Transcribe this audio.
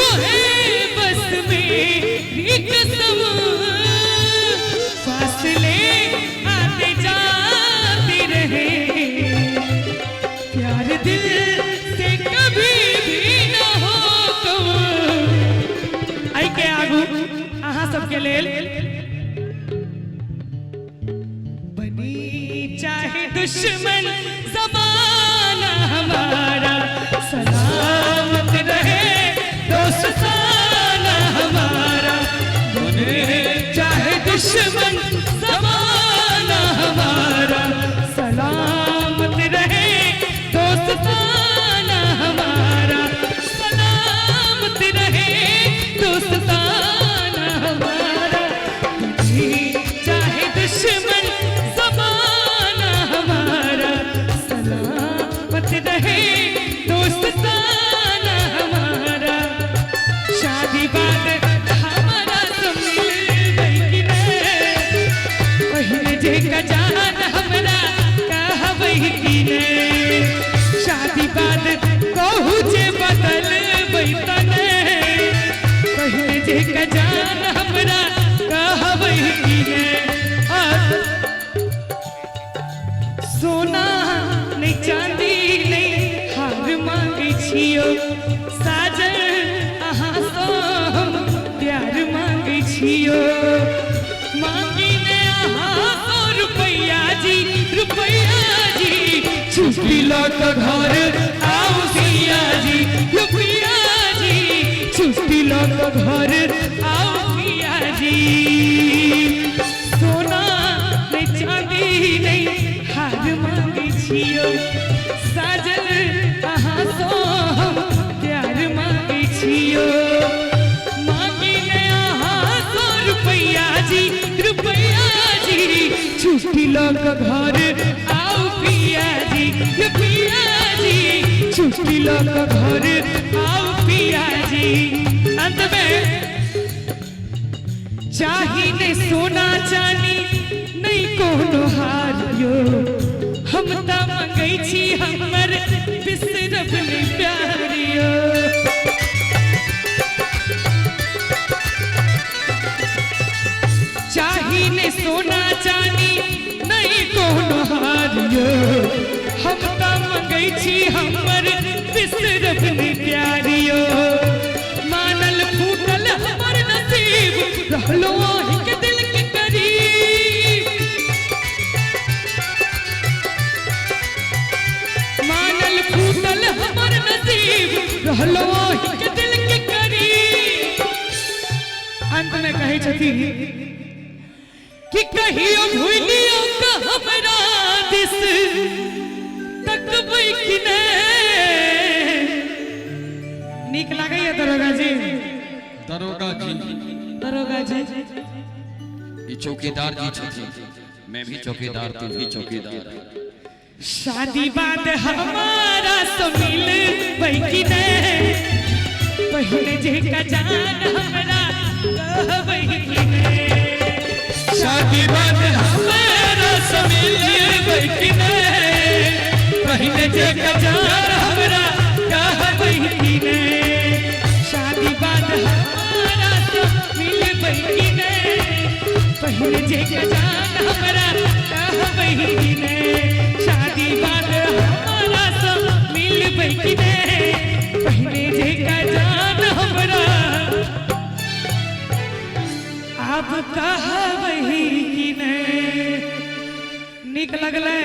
तो है बस मेरी कसम, फासले आते जाते रहे, प्यार दिल से कभी भी ना हो कम। आई के आगू अहाँ सबके लेल बनी चाहे दुश्मन ज़माना हमारा, सलामत रहे दोस्ताना हमारा। बने चाहे दुश्मन ज़माना हमारा, सलामत रहे दोस्ताना हमारा, सलामत रहे दोस्ताना हमारा। चाहे दुश्मन ज़माना हमारा, सलामत रहे दोस्ताना हमारा। शादी बाद हमारा तो मिल गई कि नहीं, पहले जे का जान हमरा कहबई कि नहीं। शादी बाद कहू जे बदल बैतने, पहले जे का जान हमरा कहबई कि नहीं। सोना नहीं चांदी नहीं हार मांगे छियो, साजन अहाँ सो हम प्यार मांगे छियो। मांगी ने अहाँ सो रुपैया जी, रुपैया जी, छुट्टी लौट घर आओ सिया जी, रुपैया जी, छुट्टी लौट घर आओ सिया जी। सोना नहीं चांदी नहीं हार मांगे छियो, साजन अहाँ सो हम प्यार मांगे छियो। मांगी ने अहाँ सो रुपैया जी, रुपैया जी, छुट्टी लग घर आओ पिया जी, पिया जी, छुट्टी लग घर आओ पिया जी। अंत में चाही ने सोना चांदी नहीं कोनो हारियो, हम ता मंगई छी हमर बिसरब नहीं प्यारियो। चाही ने सोना चांदी नहीं कोनो हारियो, हम ता मंगई छी हमर बिसरब नहीं प्यारियो। मानल फूटल हमर नसीब रहलो आहि के दिल के करीब, मानल फूटल हमर नसीब रहलो आहि के दिल के करीब। अंत में कहे छथिन कि कहियो भूलियो का हमरा दिस तकबै कि नहीं। नीक लागैया दरोगा जी? दरोगा जी, दरोगा जी, ये चौकीदार जी छथिन, मैं भी चौकीदार, तुम भी चौकीदार। शादी बाद हमारा तो मिल कि नहीं, पहले जे का जान हमरा कहबै कि नहीं। शादी बाद हमारा तो मिल कि नहीं, पहले जे का जान हमरा कहबै कि नहीं। शादी बाद हमारा तो मिल कि नहीं, पहले जे का जान हमरा कहबै कि नहीं। शादी बाद हमारा तो मिल कि नहीं, पहले जे का जान हमरा अब कहबै कि नहीं। नीक लगलै?